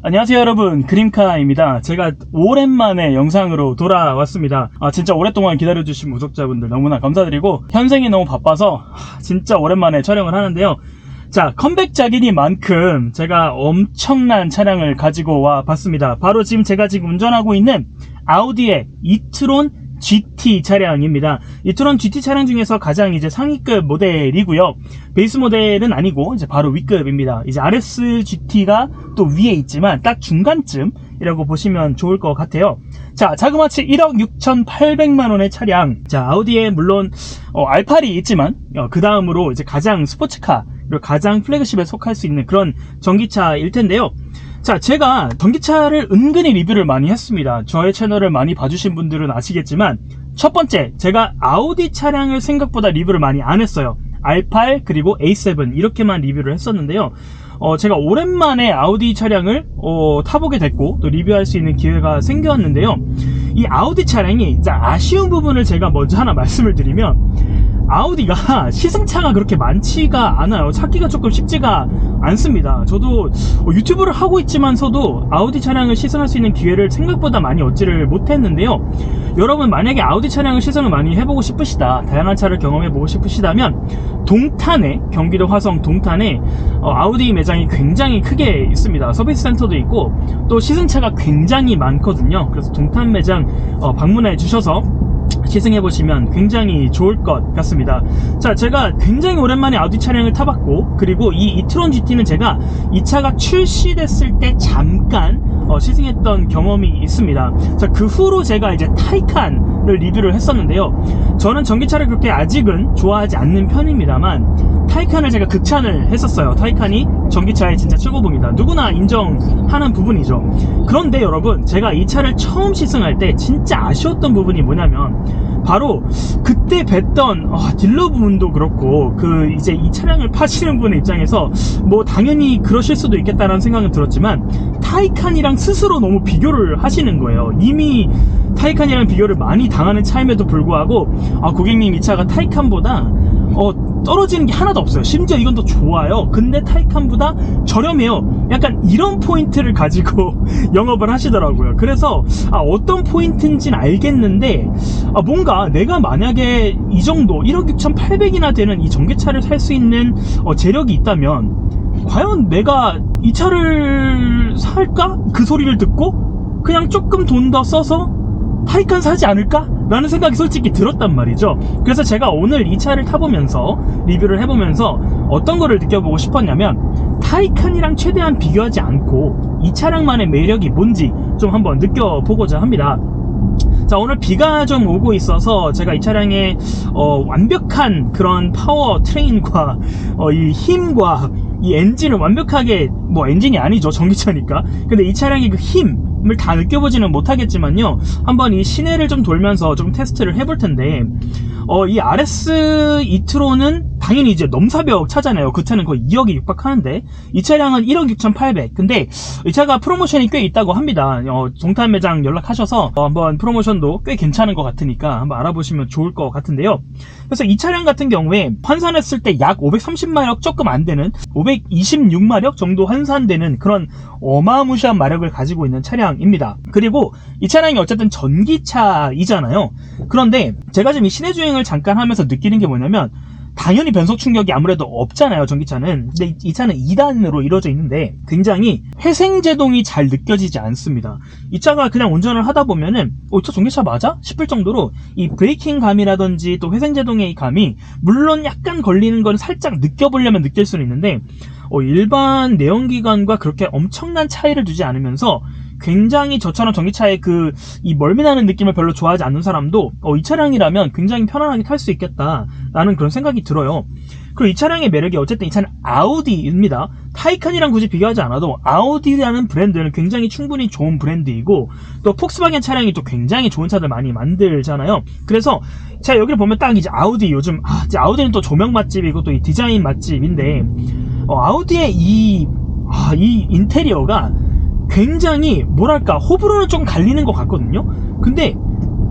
안녕하세요 여러분, 그림카입니다. 제가 오랜만에 영상으로 돌아왔습니다. 진짜 오랫동안 기다려주신 구독자분들 너무나 감사드리고, 현생이 너무 바빠서 진짜 오랜만에 촬영을 하는데요. 자, 컴백작이니만큼 제가 엄청난 차량을 가지고 와 봤습니다. 바로 제가 지금 운전하고 있는 아우디의 이트론 GT 차량입니다. 이트론 GT 차량 중에서 가장 이제 상위급 모델이고요. 베이스 모델은 아니고 이제 바로 위급입니다. 이제 RS GT가 또 위에 있지만 딱 중간쯤이라고 보시면 좋을 것 같아요. 자, 자그마치 1억 6,800만 원의 차량. 자, 아우디에 물론 R8이 있지만 그 다음으로 이제 가장 스포츠카, 그리고 가장 플래그십에 속할 수 있는 그런 전기차일 텐데요. 자, 제가 전기차를 은근히 리뷰를 많이 했습니다. 저의 채널을 많이 봐주신 분들은 아시겠지만, 첫 번째, 제가 아우디 차량을 생각보다 리뷰를 많이 안 했어요. R8 그리고 A7 이렇게만 리뷰를 했었는데요. 제가 오랜만에 아우디 차량을 타보게 됐고 또 리뷰할 수 있는 기회가 생겼는데요. 이 아우디 차량이 이제 아쉬운 부분을 제가 먼저 하나 말씀을 드리면, 아우디가 시승차가 그렇게 많지가 않아요. 찾기가 조금 쉽지가 않습니다. 저도 유튜브를 하고 있지만서도 아우디 차량을 시승할 수 있는 기회를 생각보다 많이 얻지를 못했는데요. 여러분, 만약에 아우디 차량을 시승을 많이 해보고 싶으시다, 다양한 차를 경험해보고 싶으시다면 동탄에, 경기도 화성 동탄에 아우디 매장이 굉장히 크게 있습니다. 서비스 센터도 있고 또 시승차가 굉장히 많거든요. 그래서 동탄 매장 방문해 주셔서 시승해보시면 굉장히 좋을 것 같습니다. 자, 제가 굉장히 오랜만에 아우디 차량을 타봤고, 그리고 이 이트론 GT는 제가 이 차가 출시됐을 때 잠깐 시승했던 경험이 있습니다. 자, 그 후로 제가 이제 타이칸을 리뷰를 했었는데요. 저는 전기차를 그렇게 아직은 좋아하지 않는 편입니다만 타이칸을 제가 극찬을 했었어요. 타이칸이 전기차의 진짜 최고봉이다, 누구나 인정하는 부분이죠. 그런데 여러분, 제가 이 차를 처음 시승할 때 진짜 아쉬웠던 부분이 뭐냐면, 바로 그때 뵀던 딜러분도 그렇고 이제 이 차량을 파시는 분의 입장에서 뭐 당연히 그러실 수도 있겠다라는 생각은 들었지만, 타이칸이랑 스스로 너무 비교를 하시는 거예요. 이미 타이칸이랑 비교를 많이 당하는 차임에도 불구하고 고객님, 이 차가 타이칸보다 떨어지는 게 하나도 없어요. 심지어 이건 더 좋아요. 근데 타이칸보다 저렴해요. 약간 이런 포인트를 가지고 영업을 하시더라고요. 그래서 어떤 포인트인지는 알겠는데, 뭔가 내가 만약에 이 정도 1억 6,800이나 되는 이 전기차를 살 수 있는 재력이 있다면 과연 내가 이 차를 살까? 그 소리를 듣고 그냥 조금 돈 더 써서 타이칸 사지 않을까? 라는 생각이 솔직히 들었단 말이죠. 그래서 제가 오늘 이 차를 타보면서 리뷰를 해보면서 어떤 거를 느껴보고 싶었냐면, 타이칸이랑 최대한 비교하지 않고 이 차량만의 매력이 뭔지 좀 한번 느껴보고자 합니다. 자, 오늘 비가 좀 오고 있어서 제가 이 차량의 완벽한 그런 파워 트레인과 이 힘과 이 엔진을 완벽하게, 엔진이 아니죠, 전기차니까. 근데 이 차량의 그 힘을 다 느껴보지는 못하겠지만요, 한번 이 시내를 좀 돌면서 좀 테스트를 해볼 텐데, 이 RS 이트론은 당연히 이제 넘사벽 차잖아요. 그 차는 거의 2억이 육박하는데 이 차량은 1억 6,800. 근데 이 차가 프로모션이 꽤 있다고 합니다. 동탄 매장 연락하셔서 한번 프로모션도 꽤 괜찮은 것 같으니까 한번 알아보시면 좋을 것 같은데요. 그래서 이 차량 같은 경우에 환산했을 때 약 530마력 조금 안 되는 526마력 정도 환산되는 그런 어마무시한 마력을 가지고 있는 차량입니다. 그리고 이 차량이 어쨌든 전기차이잖아요. 그런데 제가 지금 이 시내 주행을 잠깐 하면서 느끼는 게 뭐냐면, 당연히 변속 충격이 아무래도 없잖아요, 전기차는. 근데 이 차는 2단으로 이루어져 있는데 굉장히 회생제동이 잘 느껴지지 않습니다. 이 차가 그냥 운전을 하다 보면은 저 전기차 맞아? 싶을 정도로 이 브레이킹 감이라든지 또 회생제동의 감이, 물론 약간 걸리는 건 살짝 느껴보려면 느낄 수는 있는데 일반 내연기관과 그렇게 엄청난 차이를 두지 않으면서 굉장히 저처럼 전기차의 이 멀미나는 느낌을 별로 좋아하지 않는 사람도 이 차량이라면 굉장히 편안하게 탈 수 있겠다라는 그런 생각이 들어요. 그리고 이 차량의 매력이, 어쨌든 이 차는 아우디입니다. 타이칸이랑 굳이 비교하지 않아도 아우디라는 브랜드는 굉장히 충분히 좋은 브랜드이고, 또 폭스바겐 차량이 또 굉장히 좋은 차들 많이 만들잖아요. 그래서 제가 여기를 보면 딱 이제 아우디, 요즘 이제 아우디는 또 조명 맛집이고 또 이 디자인 맛집인데, 아우디의 이 인테리어가 굉장히 뭐랄까 호불호는 좀 갈리는 것 같거든요. 근데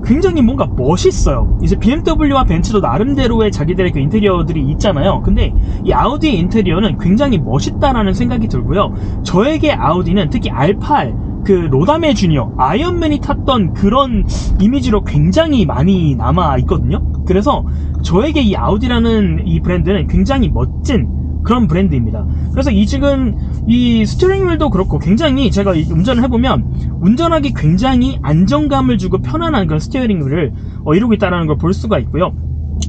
굉장히 뭔가 멋있어요. 이제 BMW와 벤츠도 나름대로의 자기들의 그 인테리어들이 있잖아요. 근데 이 아우디의 인테리어는 굉장히 멋있다라는 생각이 들고요. 저에게 아우디는 특히 R8 그 로다메 주니어 아이언맨이 탔던 그런 이미지로 굉장히 많이 남아 있거든요. 그래서 저에게 이 아우디라는 이 브랜드는 굉장히 멋진 그런 브랜드입니다. 그래서 지금 이 스티어링 휠도 그렇고 굉장히 제가 운전을 해보면 운전하기 굉장히 안정감을 주고 편안한 그런 스티어링 휠을 이루고 있다는 걸 볼 수가 있고요.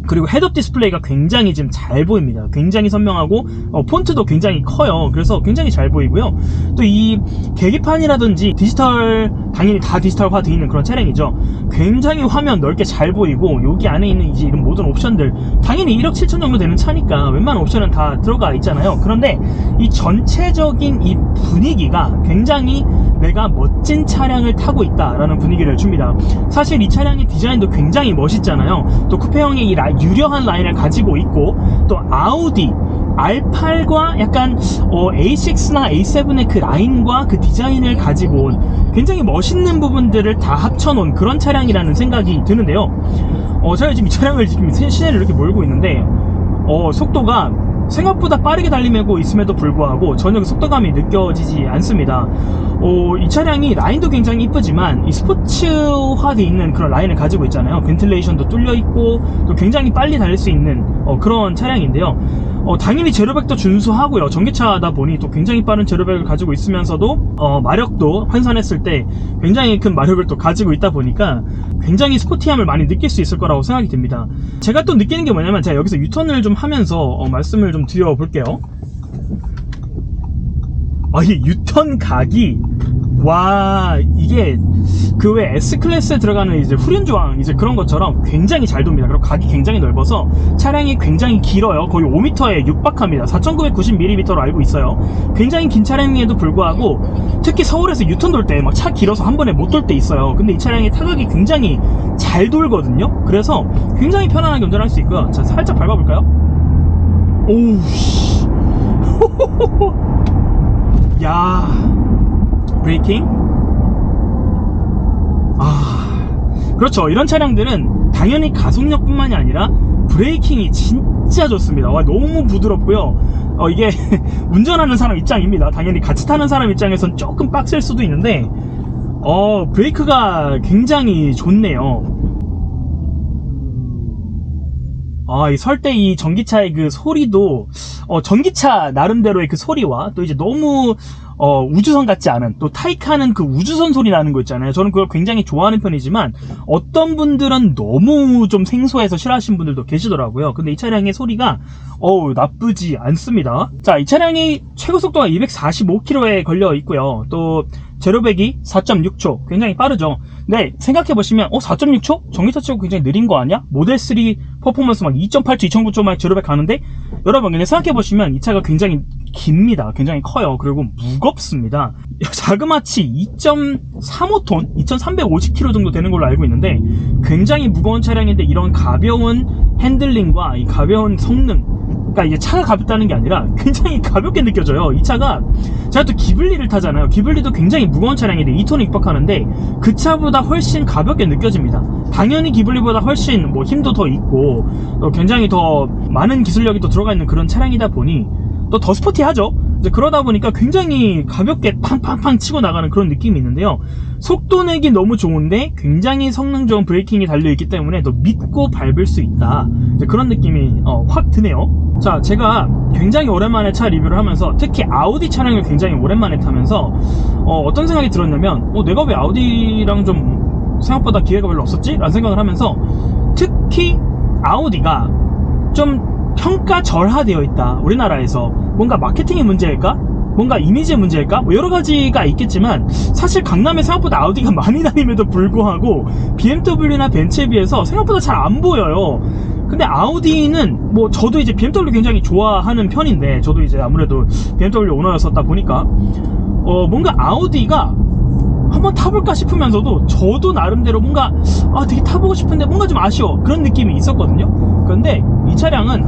그리고 헤드업 디스플레이가 굉장히 지금 잘 보입니다. 굉장히 선명하고 폰트도 굉장히 커요. 그래서 굉장히 잘 보이고요. 또 이 계기판이라든지 디지털, 당연히 다 디지털화 되어 있는 그런 차량이죠. 굉장히 화면 넓게 잘 보이고 여기 안에 있는 이제 이런 모든 옵션들 당연히 1억 7천 정도 되는 차니까 웬만한 옵션은 다 들어가 있잖아요. 그런데 이 전체적인 이 분위기가 굉장히 내가 멋진 차량을 타고 있다라는 분위기를 줍니다. 사실 이 차량의 디자인도 굉장히 멋있잖아요. 또 쿠페형의 이 유려한 라인을 가지고 있고 또 아우디 R8과 약간 A6나 A7의 그 라인과 그 디자인을 가지고 온 굉장히 멋있는 부분들을 다 합쳐놓은 그런 차량이라는 생각이 드는데요. 제가 지금 이 차량을 지금 시내를 이렇게 몰고 있는데 속도가 생각보다 빠르게 달리고 있음에도 불구하고 전혀 그 속도감이 느껴지지 않습니다. 이 차량이 라인도 굉장히 이쁘지만 이 스포츠화되어 있는 그런 라인을 가지고 있잖아요. 벤틸레이션도 뚫려 있고 또 굉장히 빨리 달릴 수 있는 그런 차량인데요. 당연히 제로백도 준수하고요. 전기차다 보니 또 굉장히 빠른 제로백을 가지고 있으면서도 마력도 환산했을 때 굉장히 큰 마력을 또 가지고 있다 보니까 굉장히 스포티함을 많이 느낄 수 있을 거라고 생각이 듭니다. 제가 또 느끼는 게 뭐냐면 제가 여기서 유턴을 좀 하면서 말씀을 좀 드려볼게요. 이 유턴 각이 와 이게 그 왜 S클래스에 들어가는 이제 후륜조항 이제 그런 것처럼 굉장히 잘 돕니다. 그리고 각이 굉장히 넓어서 차량이 굉장히 길어요. 거의 5m에 육박합니다. 4990mm로 알고 있어요. 굉장히 긴 차량에도 불구하고 특히 서울에서 유턴 돌 때 막 차 길어서 한 번에 못 돌 때 있어요. 근데 이 차량의 타격이 굉장히 잘 돌거든요. 그래서 굉장히 편안하게 운전할 수 있고요. 자, 살짝 밟아볼까요? 오우 씨 야 브레이킹 그렇죠. 이런 차량들은 당연히 가속력뿐만이 아니라 브레이킹이 진짜 좋습니다. 와, 너무 부드럽고요. 이게 운전하는 사람 입장입니다. 당연히 같이 타는 사람 입장에선 조금 빡셀 수도 있는데 브레이크가 굉장히 좋네요. 설 때 이 전기차의 그 소리도 전기차 나름대로의 그 소리와 또 이제 너무 우주선 같지 않은 또 타이칸은 그 우주선 소리 나는 거 있잖아요. 저는 그걸 굉장히 좋아하는 편이지만 어떤 분들은 너무 좀 생소해서 싫어하시는 분들도 계시더라고요. 근데 이 차량의 소리가 나쁘지 않습니다. 자, 이 차량이 최고 속도가 245km에 걸려 있고요. 또 제로백이 4.6초 굉장히 빠르죠. 네, 생각해보시면 4.6초? 전기차 치고 굉장히 느린 거 아니야? 모델3 퍼포먼스 막 2.8초, 2.9초 막 제로백 가는데 여러분 그냥 생각해보시면 이 차가 굉장히 깁니다. 굉장히 커요. 그리고 무겁습니다. 자그마치 2.35톤? 2350kg 정도 되는 걸로 알고 있는데 굉장히 무거운 차량인데 이런 가벼운 핸들링과 이 가벼운 성능, 그러니까 이게 차가 가볍다는 게 아니라 굉장히 가볍게 느껴져요. 이 차가 제가 또 기블리를 타잖아요. 기블리도 굉장히 무거운 차량인데 2톤에 육박하는데 그 차보다 훨씬 가볍게 느껴집니다. 당연히 기블리보다 훨씬 힘도 더 있고 또 굉장히 더 많은 기술력이 또 들어가 있는 그런 차량이다 보니 또 더 스포티하죠. 이제 그러다 보니까 굉장히 가볍게 팡팡팡 치고 나가는 그런 느낌이 있는데요. 속도 내기 너무 좋은데 굉장히 성능 좋은 브레이킹이 달려있기 때문에 더 믿고 밟을 수 있다. 이제 그런 느낌이 확 드네요. 자, 제가 굉장히 오랜만에 차 리뷰를 하면서 특히 아우디 차량을 굉장히 오랜만에 타면서 어떤 생각이 들었냐면 내가 왜 아우디랑 좀 생각보다 기회가 별로 없었지? 라는 생각을 하면서 특히 아우디가 좀 평가절하되어 있다. 우리나라에서 뭔가 마케팅의 문제일까? 뭔가 이미지의 문제일까? 여러 가지가 있겠지만 사실 강남에 생각보다 아우디가 많이 다님에도 불구하고 BMW나 벤츠에 비해서 생각보다 잘 안 보여요. 근데 아우디는 저도 이제 BMW 굉장히 좋아하는 편인데 저도 이제 아무래도 BMW 오너였었다 보니까 뭔가 아우디가 한번 타볼까 싶으면서도 저도 나름대로 뭔가 되게 타보고 싶은데 뭔가 좀 아쉬워 그런 느낌이 있었거든요. 그런데 이 차량은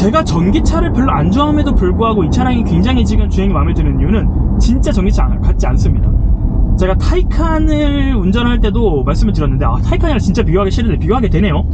제가 전기차를 별로 안 좋아함에도 불구하고 이 차량이 굉장히 지금 주행이 마음에 드는 이유는 진짜 전기차 같지 않습니다. 제가 타이칸을 운전할 때도 말씀을 드렸는데 타이칸이랑 진짜 비교하기 싫은데 비교하게 되네요.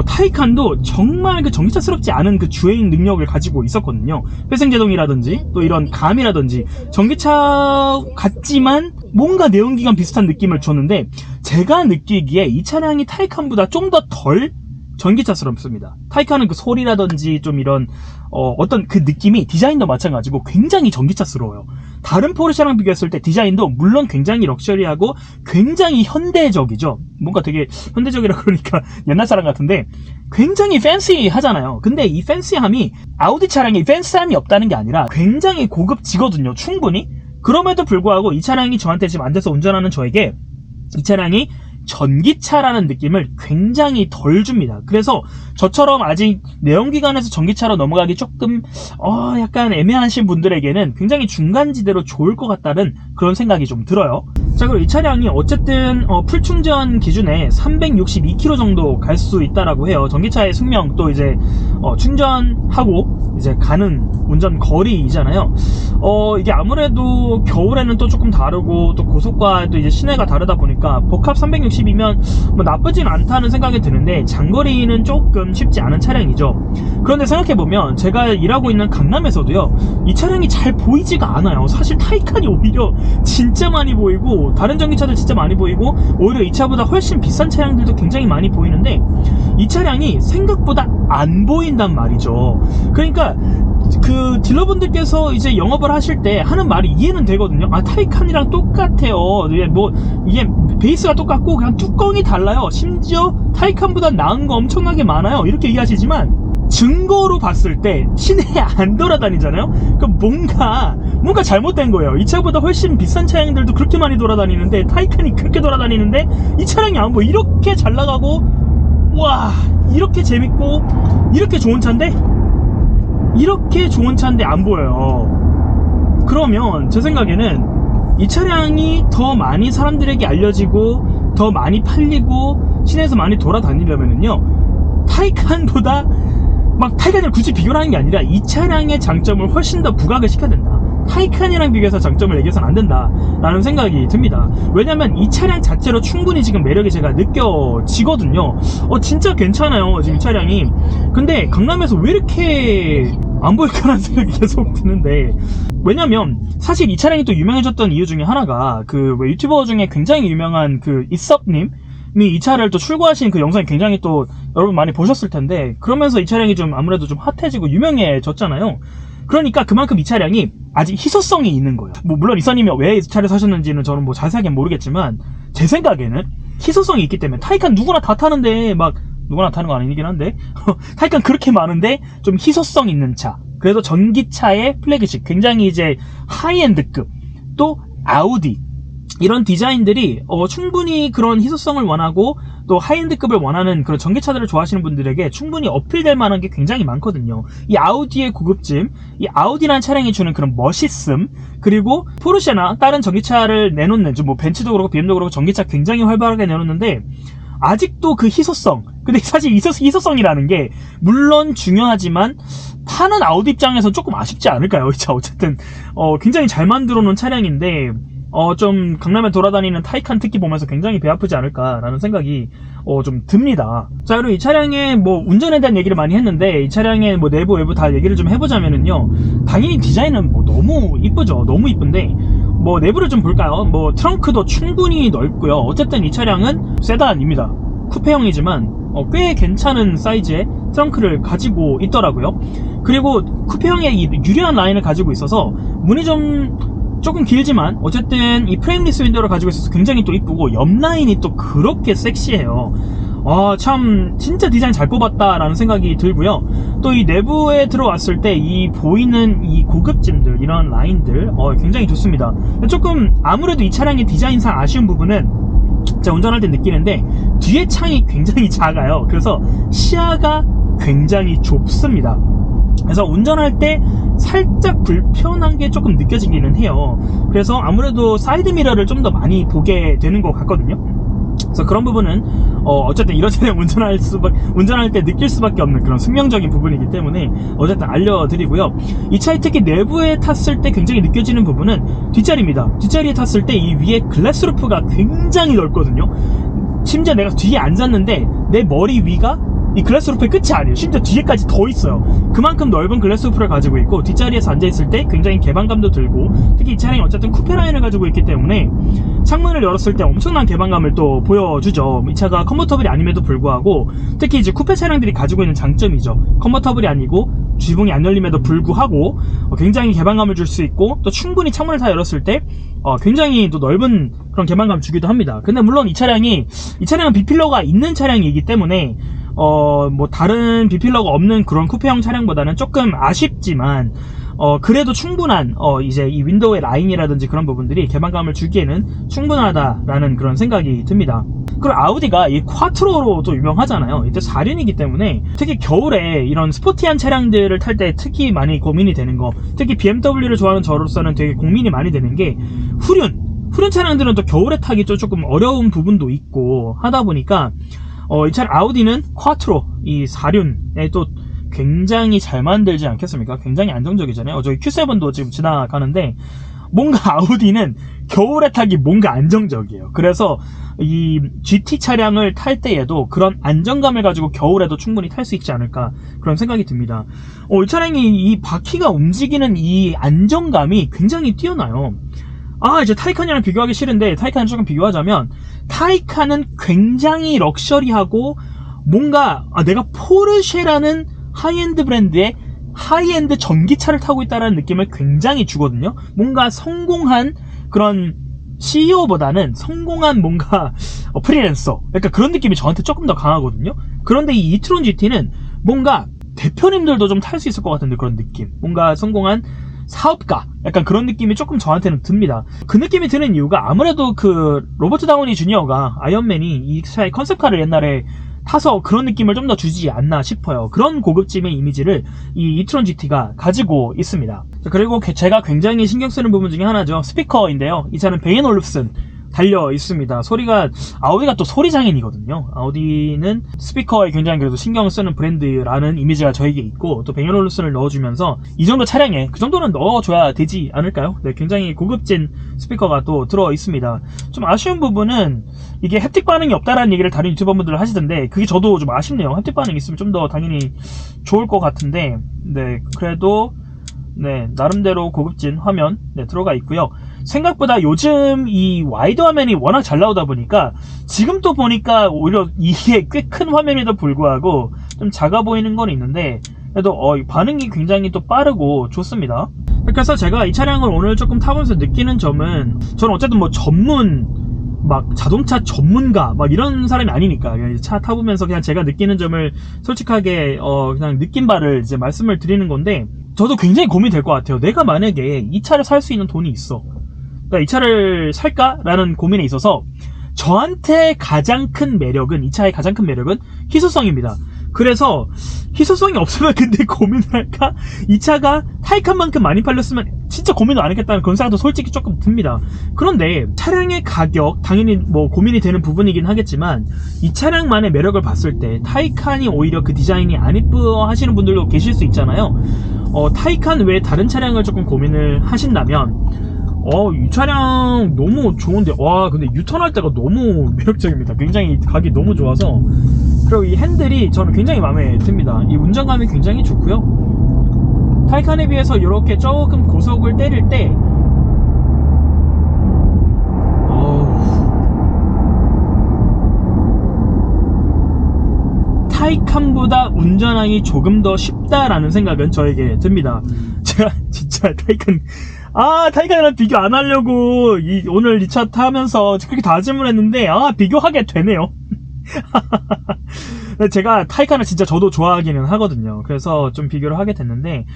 타이칸도 정말 그 전기차스럽지 않은 그 주행 능력을 가지고 있었거든요. 회생제동이라든지 또 이런 감이라든지 전기차 같지만 뭔가 내연기관 비슷한 느낌을 줬는데, 제가 느끼기에 이 차량이 타이칸보다 좀 더 덜 전기차스럽습니다. 타이칸은 그 소리라든지 좀 이런 어떤 그 느낌이, 디자인도 마찬가지고 굉장히 전기차스러워요. 다른 포르쉐랑 비교했을 때 디자인도 물론 굉장히 럭셔리하고 굉장히 현대적이죠. 뭔가 되게 현대적이라 그러니까 옛날 사람 같은데 굉장히 팬시하잖아요. 근데 이 팬시함이 아우디 차량에 팬시함이 없다는 게 아니라 굉장히 고급지거든요, 충분히. 그럼에도 불구하고 이 차량이 저한테 지금 앉아서 운전하는 저에게 이 차량이 전기차라는 느낌을 굉장히 덜 줍니다. 그래서 저처럼 아직 내연기관에서 전기차로 넘어가기 조금 약간 애매하신 분들에게는 굉장히 중간지대로 좋을 것 같다는 그런 생각이 좀 들어요. 자, 그리고 이 차량이 어쨌든 풀충전 기준에 362km 정도 갈 수 있다라고 해요. 전기차의 숙명, 또 이제 충전하고 이제 가는 운전 거리이잖아요. 이게 아무래도 겨울에는 또 조금 다르고 또 고속과 또 이제 시내가 다르다 보니까 복합 360이면 뭐 나쁘진 않다는 생각이 드는데 장거리는 조금 쉽지 않은 차량이죠. 그런데 생각해보면 제가 일하고 있는 강남에서도요, 이 차량이 잘 보이지가 않아요. 사실 타이칸이 오히려 진짜 많이 보이고 다른 전기차들 진짜 많이 보이고 오히려 이 차보다 훨씬 비싼 차량들도 굉장히 많이 보이는데 이 차량이 생각보다 안 보인단 말이죠. 그러니까 그 딜러분들께서 이제 영업을 하실 때 하는 말이 이해는 되거든요. 타이칸이랑 똑같아요. 뭐 이게 베이스가 똑같고 그냥 뚜껑이 달라요. 심지어 타이칸보다 나은 거 엄청나게 많아요. 이렇게 얘기하시지만 증거로 봤을 때 시내에 안 돌아다니잖아요. 그럼 뭔가 잘못된 거예요. 이 차보다 훨씬 비싼 차량들도 그렇게 많이 돌아다니는데, 타이칸이 그렇게 돌아다니는데 이 차량이 안 보여. 이렇게 잘 나가고 와, 이렇게 재밌고 이렇게 좋은 차인데 안 보여요. 그러면 제 생각에는 이 차량이 더 많이 사람들에게 알려지고 더 많이 팔리고 시내에서 많이 돌아다니려면은요, 타이칸보다 타이칸이랑 굳이 비교를 하는 게 아니라 이 차량의 장점을 훨씬 더 부각을 시켜야 된다. 타이칸이랑 비교해서 장점을 얘기해서는 안 된다 라는 생각이 듭니다. 왜냐면 이 차량 자체로 충분히 지금 매력이 제가 느껴지거든요. 진짜 괜찮아요, 지금 이 차량이. 근데 강남에서 왜 이렇게 안 보일까라는 생각이 계속 드는데, 왜냐면 사실 이 차량이 또 유명해졌던 이유 중에 하나가 그 유튜버 중에 굉장히 유명한 그 이섭님 이 차를 또 출고하신 그 영상이 굉장히 또 여러분 많이 보셨을 텐데, 그러면서 이 차량이 좀 아무래도 좀 핫해지고 유명해졌잖아요. 그러니까 그만큼 이 차량이 아직 희소성이 있는 거예요. 물론 이사님이 왜 이 차를 사셨는지는 저는 자세하게 모르겠지만 제 생각에는 희소성이 있기 때문에, 타이칸 누구나 다 타는데 누구나 타는 거 아니긴 한데 타이칸 그렇게 많은데 좀 희소성 있는 차, 그래서 전기차의 플래그십, 굉장히 이제 하이엔드급, 또 아우디 이런 디자인들이 충분히 그런 희소성을 원하고 또 하이엔드급을 원하는 그런 전기차들을 좋아하시는 분들에게 충분히 어필될 만한 게 굉장히 많거든요. 이 아우디의 고급짐, 이 아우디라는 차량이 주는 그런 멋있음, 그리고 포르쉐나 다른 전기차를 내놓는, 벤츠도 그렇고 BM도 그렇고 전기차 굉장히 활발하게 내놓는데 아직도 그 희소성, 근데 사실 희소성이라는 게 물론 중요하지만 파는 아우디 입장에서 조금 아쉽지 않을까요? 이 차 어쨌든 굉장히 잘 만들어 놓은 차량인데 좀 강남에 돌아다니는 타이칸 특히 보면서 굉장히 배 아프지 않을까라는 생각이 좀 듭니다. 자, 그리고 이 차량의 운전에 대한 얘기를 많이 했는데, 이 차량의 내부 외부 다 얘기를 좀 해보자면은요, 당연히 디자인은 너무 이쁘죠. 너무 이쁜데 내부를 좀 볼까요? 트렁크도 충분히 넓고요. 어쨌든 이 차량은 세단입니다. 쿠페형이지만 꽤 괜찮은 사이즈의 트렁크를 가지고 있더라고요. 그리고 쿠페형의 이 유리한 라인을 가지고 있어서 문이 조금 길지만 어쨌든 이 프레임리스 윈도우를 가지고 있어서 굉장히 또 이쁘고, 옆 라인이 또 그렇게 섹시해요. 참 진짜 디자인 잘 뽑았다라는 생각이 들고요. 또 이 내부에 들어왔을 때 이 보이는 이 고급짐들, 이런 라인들 굉장히 좋습니다. 조금 아무래도 이 차량의 디자인상 아쉬운 부분은 제가 운전할 때 느끼는데 뒤에 창이 굉장히 작아요. 그래서 시야가 굉장히 좁습니다. 그래서 운전할 때 살짝 불편한 게 조금 느껴지기는 해요. 그래서 아무래도 사이드 미러를 좀 더 많이 보게 되는 것 같거든요. 그래서 그런 부분은 어쨌든 이런 차량 운전할 때 느낄 수밖에 없는 그런 숙명적인 부분이기 때문에 어쨌든 알려드리고요. 이 차에 특히 내부에 탔을 때 굉장히 느껴지는 부분은 뒷자리입니다. 뒷자리에 탔을 때 이 위에 글라스 루프가 굉장히 넓거든요. 심지어 내가 뒤에 앉았는데 내 머리 위가 이 글라스 루프의 끝이 아니에요. 심지어 뒤에까지 더 있어요. 그만큼 넓은 글라스 루프를 가지고 있고 뒷자리에서 앉아있을 때 굉장히 개방감도 들고, 특히 이 차량이 어쨌든 쿠페 라인을 가지고 있기 때문에 창문을 열었을 때 엄청난 개방감을 또 보여주죠. 이 차가 컨버터블이 아님에도 불구하고, 특히 이제 쿠페 차량들이 가지고 있는 장점이죠. 컨버터블이 아니고 쥐붕이 안 열림에도 불구하고 굉장히 개방감을 줄 수 있고, 또 충분히 창문을 다 열었을 때 굉장히 또 넓은 그런 개방감을 주기도 합니다. 근데 물론 이 차량은 B필러가 있는 차량이기 때문에 뭐 다른 B필러가 없는 그런 쿠페형 차량보다는 조금 아쉽지만 그래도 충분한 이제 이 윈도우의 라인이라든지 그런 부분들이 개방감을 주기에는 충분하다라는 그런 생각이 듭니다. 그리고 아우디가 이 콰트로로도 유명하잖아요. 이때 4륜이기 때문에 특히 겨울에 이런 스포티한 차량들을 탈 때 특히 많이 고민이 되는 거, 특히 BMW를 좋아하는 저로서는 되게 고민이 많이 되는 게 후륜 차량들은 또 겨울에 타기 조금 어려운 부분도 있고 하다 보니까 이 차량 아우디는 콰트로 이 4륜에 또 굉장히 잘 만들지 않겠습니까? 굉장히 안정적이잖아요. 저희 Q7도 지금 지나가는데 뭔가 아우디는 겨울에 타기 뭔가 안정적이에요. 그래서 이 GT 차량을 탈 때에도 그런 안정감을 가지고 겨울에도 충분히 탈 수 있지 않을까, 그런 생각이 듭니다. 이 차량이 이 바퀴가 움직이는 이 안정감이 굉장히 뛰어나요. 이제 타이칸이랑 비교하기 싫은데 타이칸을 조금 비교하자면, 타이칸은 굉장히 럭셔리하고 뭔가 내가 포르쉐라는 하이엔드 브랜드의 하이엔드 전기차를 타고 있다는 느낌을 굉장히 주거든요. 뭔가 성공한 그런 CEO보다는 성공한 뭔가 프리랜서, 그러니까 그런 느낌이 저한테 조금 더 강하거든요. 그런데 이 이트론 GT는 뭔가 대표님들도 좀 탈 수 있을 것 같은데, 그런 느낌, 뭔가 성공한 사업가, 약간 그런 느낌이 조금 저한테는 듭니다. 그 느낌이 드는 이유가 아무래도 그 로버트 다우니 주니어가 아이언맨이 이 차의 컨셉카를 옛날에 타서 그런 느낌을 좀 더 주지 않나 싶어요. 그런 고급짐의 이미지를 이 이트론 GT가 가지고 있습니다. 그리고 제가 굉장히 신경 쓰는 부분 중에 하나죠. 스피커인데요. 이 차는 베인 올룹슨 달려 있습니다. 소리가, 아우디가 또 소리 장인이거든요. 아우디는 스피커에 굉장히 그래도 신경 쓰는 브랜드라는 이미지가 저에게 있고, 또 베인 올룹슨을 넣어주면서 이 정도 차량에 그 정도는 넣어줘야 되지 않을까요? 네, 굉장히 고급진 스피커가 또 들어 있습니다. 좀 아쉬운 부분은 이게 햅틱 반응이 없다라는 얘기를 다른 유튜버분들 하시던데, 그게 저도 좀 아쉽네요. 햅틱 반응이 있으면 좀 더 당연히 좋을 것 같은데, 네, 그래도 네, 나름대로 고급진 화면 들어가 있고요. 생각보다 요즘 이 와이드 화면이 워낙 잘 나오다 보니까 지금 또 보니까 오히려 이게 꽤 큰 화면에도 불구하고 좀 작아 보이는 건 있는데, 그래도 반응이 굉장히 또 빠르고 좋습니다. 그래서 제가 이 차량을 오늘 조금 타보면서 느끼는 점은, 저는 어쨌든 뭐 막 자동차 전문가 막 이런 사람이 아니니까 그냥 차 타보면서 그냥 제가 느끼는 점을 솔직하게 그냥 느낀 바를 이제 말씀을 드리는 건데, 저도 굉장히 고민이 될 것 같아요. 내가 만약에 이 차를 살 수 있는 돈이 있어, 그러니까 이 차를 살까라는 고민에 있어서 저한테 가장 큰 매력은, 이 차의 가장 큰 매력은 희소성입니다. 그래서 희소성이 없으면 근데 고민을 할까? 이 차가 타이칸만큼 많이 팔렸으면 진짜 고민을 안 했겠다는 그런 생각도 솔직히 조금 듭니다. 그런데 차량의 가격, 당연히 뭐 고민이 되는 부분이긴 하겠지만, 이 차량만의 매력을 봤을 때 타이칸이 오히려 그 디자인이 안 이쁘어 하시는 분들도 계실 수 있잖아요. 타이칸 외에 다른 차량을 조금 고민을 하신다면 이 차량 너무 좋은데, 근데 유턴할 때가 너무 매력적입니다. 굉장히 각이 너무 좋아서. 그리고 이 핸들이 저는 굉장히 마음에 듭니다. 이 운전감이 굉장히 좋고요. 타이칸에 비해서 이렇게 조금 고속을 때릴 때 타이칸보다 운전하기 조금 더 쉽다라는 생각은 저에게 듭니다. 제가 진짜 타이칸이랑 비교 안 하려고 오늘 이 차 타면서 그렇게 다짐을 했는데 비교하게 되네요. 제가 타이칸을 진짜 저도 좋아하기는 하거든요. 그래서 좀 비교를 하게 됐는데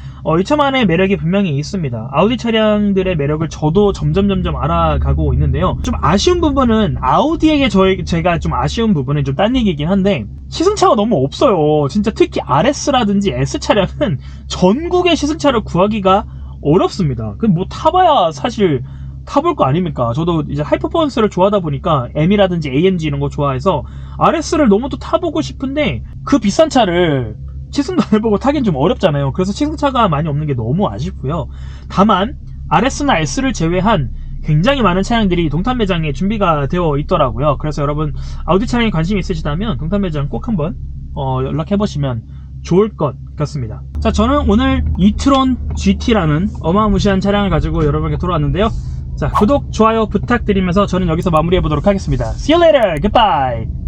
이 차만의 매력이 분명히 있습니다. 아우디 차량들의 매력을 저도 점점 알아가고 있는데요. 좀 아쉬운 부분은, 아우디에게 제가 좀 아쉬운 부분은 좀 딴 얘기긴 한데, 시승차가 너무 없어요. 진짜 특히 RS라든지 S 차량은 전국의 시승차를 구하기가 어렵습니다. 뭐 타봐야 사실 타볼 거 아닙니까? 저도 이제 하이퍼포먼스를 좋아하다 보니까 M이라든지 AMG 이런 거 좋아해서 RS를 너무 또 타보고 싶은데 그 비싼 차를 시승도 안 해보고 타긴 좀 어렵잖아요. 그래서 시승차가 많이 없는 게 너무 아쉽고요. 다만 RS나 S를 제외한 굉장히 많은 차량들이 동탄 매장에 준비가 되어 있더라고요. 그래서 여러분 아우디 차량에 관심이 있으시다면 동탄 매장 꼭 한번 연락해보시면 좋을 것 같습니다. 자, 저는 오늘 이트론 GT라는 어마무시한 차량을 가지고 여러분께 돌아왔는데요. 자, 구독, 좋아요 부탁드리면서 저는 여기서 마무리해보도록 하겠습니다. See you later! Goodbye!